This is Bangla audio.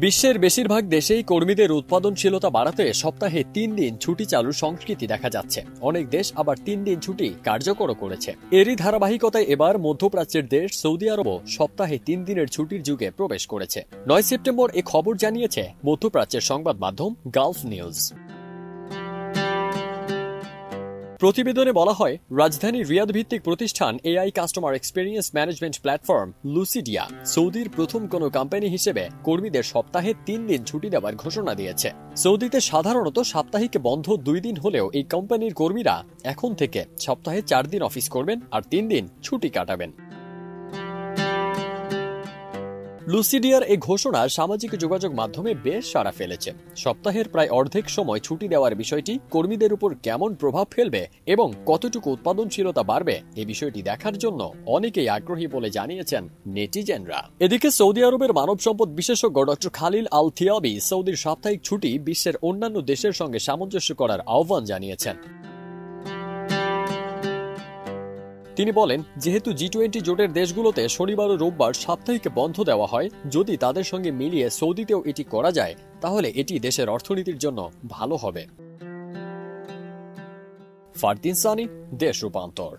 বিশ্বের বেশিরভাগ দেশেই কর্মীদের উৎপাদনশীলতা বাড়াতে সপ্তাহে 3 দিন ছুটি চালুর সংস্কৃতি দেখা যাচ্ছে। অনেক দেশ আবার 3 দিন ছুটি কার্যকরও করেছে। এরই ধারাবাহিকতায় এবার মধ্যপ্রাচ্যের দেশ সৌদি আরবও সপ্তাহে 3 দিনের ছুটির যুগে প্রবেশ করেছে। 9 সেপ্টেম্বর এ খবর জানিয়েছে মধ্যপ্রাচ্যের সংবাদ মাধ্যম গালফ নিউজ। প্রতিবেদনে বলা হয়, রাজধানী রিয়াদ ভিত্তিক প্রতিষ্ঠান AI customer experience management platform Lucidya সৌদির প্রথম কোনো কোম্পানি হিসেবে কর্মীদের সপ্তাহে 3 দিন ছুটি দেওয়ার ঘোষণা দিয়েছে। সৌদিতে সাধারণত সাপ্তাহিক বন্ধ 2 দিন হলেও এই কোম্পানির কর্মীরা এখন থেকে সপ্তাহে 4 দিন অফিস করবেন আর 3 দিন ছুটি কাটাবেন। লুসিডিয়ার এই ঘোষণা সামাজিক যোগাযোগ মাধ্যমে বেশ সাড়া ফেলেছে। সপ্তাহের প্রায় অর্ধেক সময় ছুটি দেওয়ার বিষয়টি কর্মীদের উপর কেমন প্রভাব ফেলবে এবং কতটুকু উৎপাদনশীলতা বাড়বে এই বিষয়টি দেখার জন্য অনেকেই আগ্রহী বলে জানিয়েছেন নেটিজেনরা। এদিকে সৌদি আরবের মানব সম্পদ বিশেষজ্ঞ ডক্টর খালিল আল থিয়াবি সৌদির সাপ্তাহিক ছুটি বিশ্বের অন্যান্য দেশের সঙ্গে সামঞ্জস্য করার আহ্বান জানিয়েছেন। তিনি বলেন, যেহেতু জি20 জোটের দেশগুলোতে শনিবার ও রোববার সাপ্তাহিক বন্ধ দেওয়া হয়, যদি তাদের সঙ্গে মিলিয়ে সৌদিতেও এটি করা যায় তাহলে এটি দেশের অর্থনীতির জন্য ভালো হবে। ফারদিন সানি, দেশ রূপান্তর।